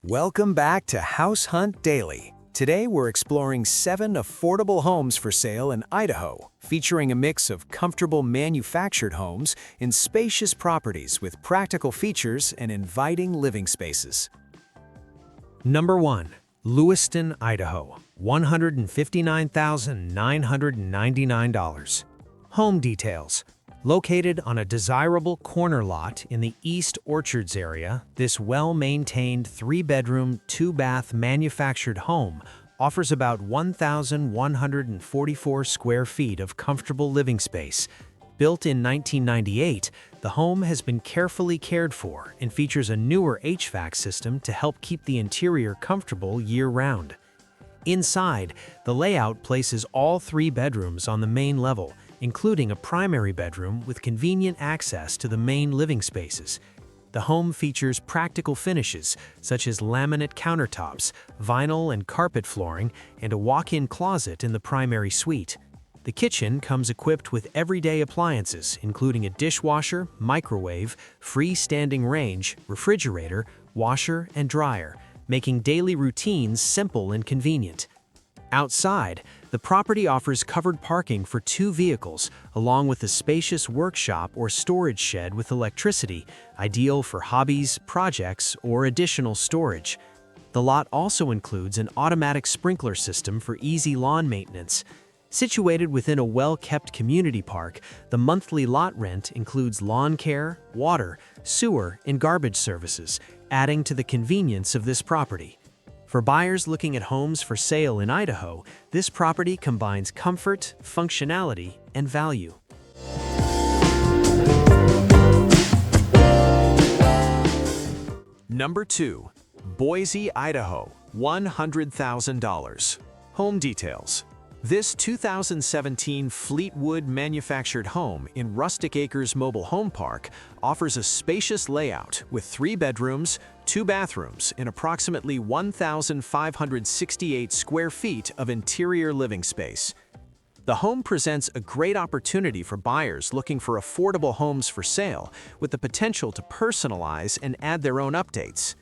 Welcome back to House Hunt Daily. Today we're exploring 7 affordable homes for sale in Idaho, featuring a mix of comfortable manufactured homes in spacious properties with practical features and inviting living spaces. Number 1. Lewiston, Idaho, $159,999. Home details. Located on a desirable corner lot in the East Orchards area, this well-maintained 3-bedroom, 2-bath manufactured home offers about 1,144 square feet of comfortable living space. Built in 1998, the home has been carefully cared for and features a newer HVAC system to help keep the interior comfortable year-round. Inside, the layout places all 3 bedrooms on the main level, including a primary bedroom with convenient access to the main living spaces. The home features practical finishes such as laminate countertops, vinyl and carpet flooring, and a walk-in closet in the primary suite. The kitchen comes equipped with everyday appliances, including a dishwasher, microwave, freestanding range, refrigerator, washer, and dryer, making daily routines simple and convenient. Outside, the property offers covered parking for 2 vehicles, along with a spacious workshop or storage shed with electricity, ideal for hobbies, projects, or additional storage. The lot also includes an automatic sprinkler system for easy lawn maintenance. Situated within a well-kept community park, the monthly lot rent includes lawn care, water, sewer, and garbage services, adding to the convenience of this property. For buyers looking at homes for sale in Idaho, this property combines comfort, functionality, and value. Number 2. Boise, Idaho, $100,000. Home details. This 2017 Fleetwood manufactured home in Rustic Acres Mobile Home Park offers a spacious layout with 3 bedrooms, 2 bathrooms, and approximately 1,568 square feet of interior living space. The home presents a great opportunity for buyers looking for affordable homes for sale with the potential to personalize and add their own updates.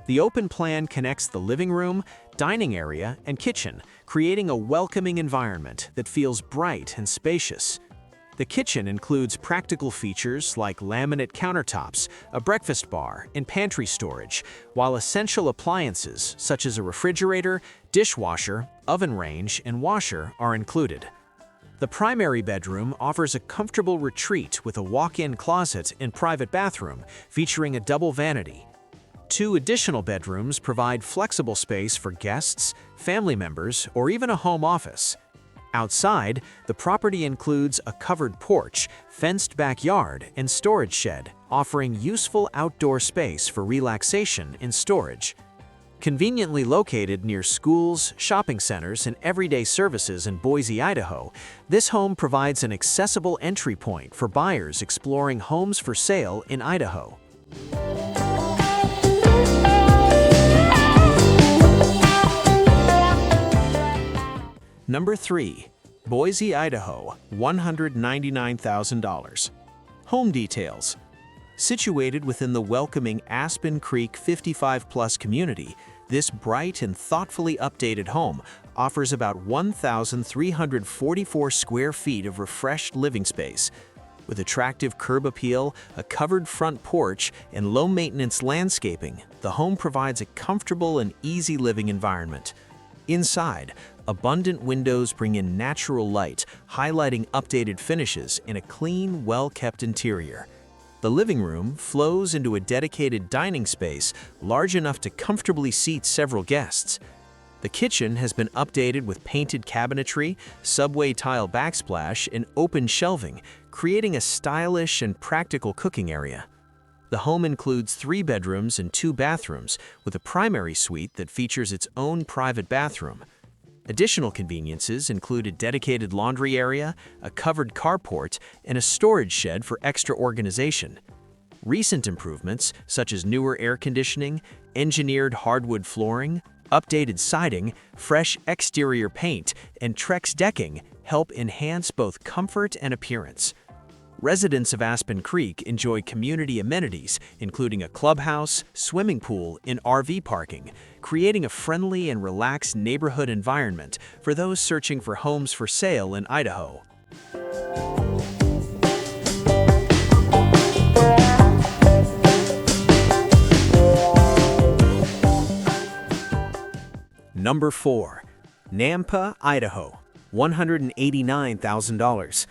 The open plan connects the living room, dining area, and kitchen, creating a welcoming environment that feels bright and spacious. The kitchen includes practical features like laminate countertops, a breakfast bar, and pantry storage, while essential appliances such as a refrigerator, dishwasher, oven range, and washer are included. The primary bedroom offers a comfortable retreat with a walk-in closet and private bathroom, featuring a double vanity. 2 additional bedrooms provide flexible space for guests, family members, or even a home office. Outside, the property includes a covered porch, fenced backyard, and storage shed, offering useful outdoor space for relaxation and storage. Conveniently located near schools, shopping centers, and everyday services in Boise, Idaho, this home provides an accessible entry point for buyers exploring homes for sale in Idaho. Number 3. Boise, Idaho, $199,000. Home details. Situated within the welcoming Aspen Creek 55+ community, this bright and thoughtfully updated home offers about 1,344 square feet of refreshed living space. With attractive curb appeal, a covered front porch, and low-maintenance landscaping, the home provides a comfortable and easy living environment. Inside, abundant windows bring in natural light, highlighting updated finishes in a clean, well-kept interior. The living room flows into a dedicated dining space large enough to comfortably seat several guests. The kitchen has been updated with painted cabinetry, subway tile backsplash, and open shelving, creating a stylish and practical cooking area. The home includes 3 bedrooms and 2 bathrooms, with a primary suite that features its own private bathroom. Additional conveniences include a dedicated laundry area, a covered carport, and a storage shed for extra organization. Recent improvements, such as newer air conditioning, engineered hardwood flooring, updated siding, fresh exterior paint, and Trex decking, help enhance both comfort and appearance. Residents of Aspen Creek enjoy community amenities, including a clubhouse, swimming pool, and RV parking, creating a friendly and relaxed neighborhood environment for those searching for homes for sale in Idaho. Number 4. Nampa, Idaho, $189,000.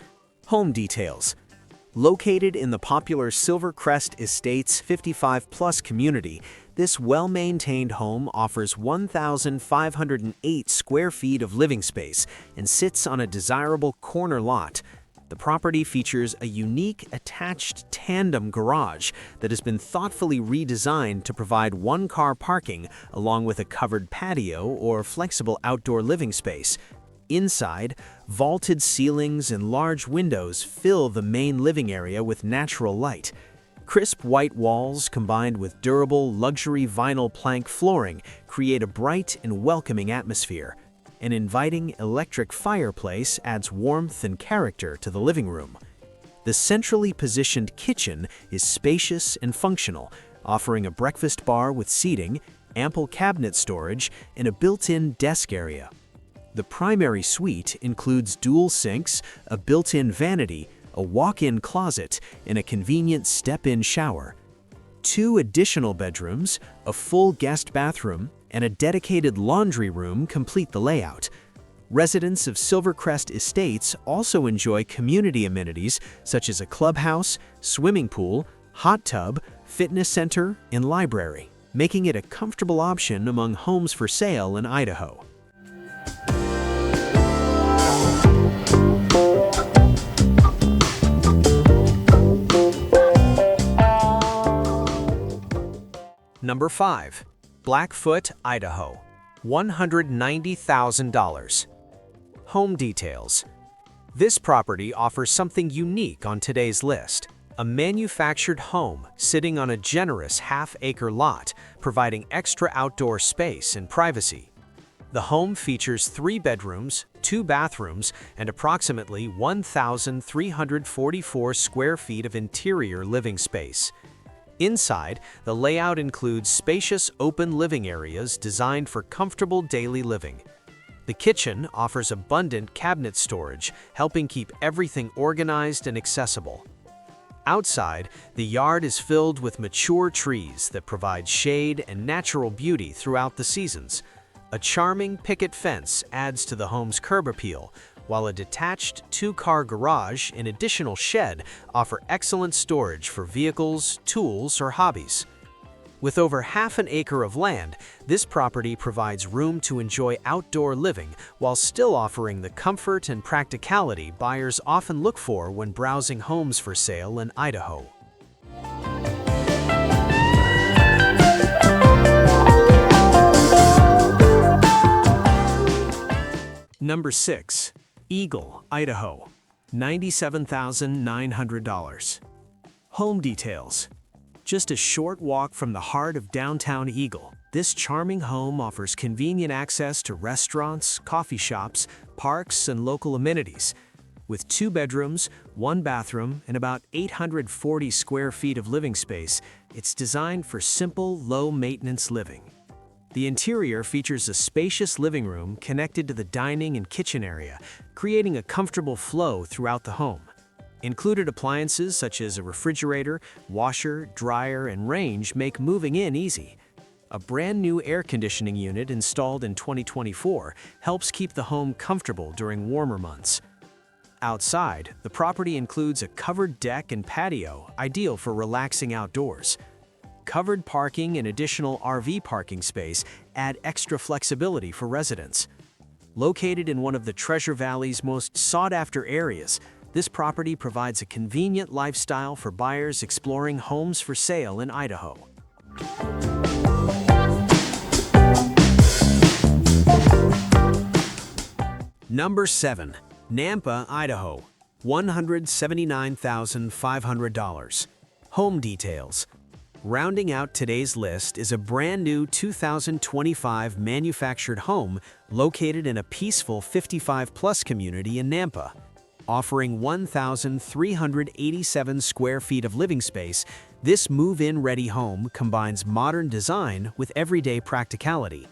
Home details. Located in the popular Silvercrest Estates 55-plus community, this well-maintained home offers 1,508 square feet of living space and sits on a desirable corner lot. The property features a unique attached tandem garage that has been thoughtfully redesigned to provide one-car parking along with a covered patio or flexible outdoor living space. Inside, vaulted ceilings and large windows fill the main living area with natural light. Crisp white walls combined with durable luxury vinyl plank flooring create a bright and welcoming atmosphere. An inviting electric fireplace adds warmth and character to the living room. The centrally positioned kitchen is spacious and functional, offering a breakfast bar with seating, ample cabinet storage, and a built-in desk area. The primary suite includes dual sinks, a built-in vanity, a walk-in closet, and a convenient step-in shower. 2 additional bedrooms, a full guest bathroom, and a dedicated laundry room complete the layout. Residents of Silvercrest Estates also enjoy community amenities such as a clubhouse, swimming pool, hot tub, fitness center, and library, making it a comfortable option among homes for sale in Idaho. Number 5. Blackfoot, Idaho, $190,000. Home details. This property offers something unique on today's list. A manufactured home sitting on a generous half-acre lot, providing extra outdoor space and privacy. The home features 3 bedrooms, 2 bathrooms, and approximately 1,344 square feet of interior living space. Inside, the layout includes spacious open living areas designed for comfortable daily living. The kitchen offers abundant cabinet storage, helping keep everything organized and accessible. Outside, the yard is filled with mature trees that provide shade and natural beauty throughout the seasons. A charming picket fence adds to the home's curb appeal, while a detached 2-car garage and additional shed offer excellent storage for vehicles, tools, or hobbies. With over half an acre of land, this property provides room to enjoy outdoor living while still offering the comfort and practicality buyers often look for when browsing homes for sale in Idaho. Number 6. Eagle, Idaho, $97,900. Home details. Just a short walk from the heart of downtown Eagle, this charming home offers convenient access to restaurants, coffee shops, parks, and local amenities. With 2 bedrooms, 1 bathroom, and about 840 square feet of living space, it's designed for simple, low-maintenance living. The interior features a spacious living room connected to the dining and kitchen area, creating a comfortable flow throughout the home. Included appliances such as a refrigerator, washer, dryer, and range make moving in easy. A brand new air conditioning unit installed in 2024 helps keep the home comfortable during warmer months. Outside, the property includes a covered deck and patio, ideal for relaxing outdoors. Covered parking and additional RV parking space add extra flexibility for residents. Located in one of the Treasure Valley's most sought-after areas, this property provides a convenient lifestyle for buyers exploring homes for sale in Idaho. Number 7. Nampa, Idaho, $179,500. Home details. Rounding out today's list is a brand new 2025 manufactured home located in a peaceful 55-plus community in Nampa. Offering 1,387 square feet of living space, this move-in-ready home combines modern design with everyday practicality.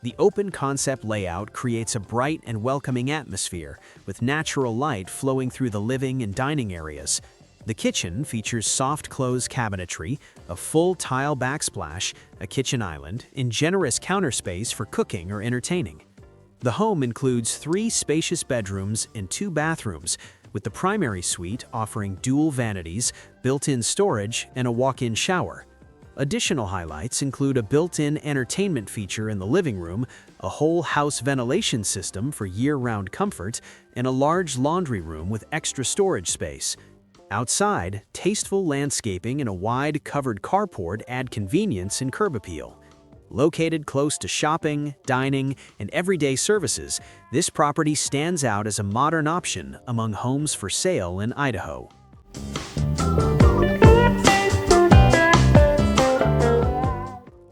The open concept layout creates a bright and welcoming atmosphere, with natural light flowing through the living and dining areas. The kitchen features soft close cabinetry, a full tile backsplash, a kitchen island, and generous counter space for cooking or entertaining. The home includes 3 spacious bedrooms and 2 bathrooms, with the primary suite offering dual vanities, built-in storage, and a walk-in shower. Additional highlights include a built-in entertainment feature in the living room, a whole house ventilation system for year-round comfort, and a large laundry room with extra storage space. Outside, tasteful landscaping and a wide, covered carport add convenience and curb appeal. Located close to shopping, dining, and everyday services, this property stands out as a modern option among homes for sale in Idaho.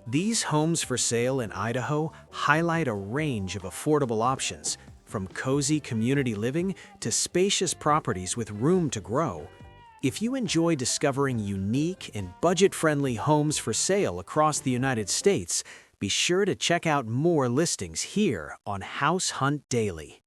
These homes for sale in Idaho highlight a range of affordable options, from cozy community living to spacious properties with room to grow. If you enjoy discovering unique and budget-friendly homes for sale across the United States, be sure to check out more listings here on House Hunt Daily.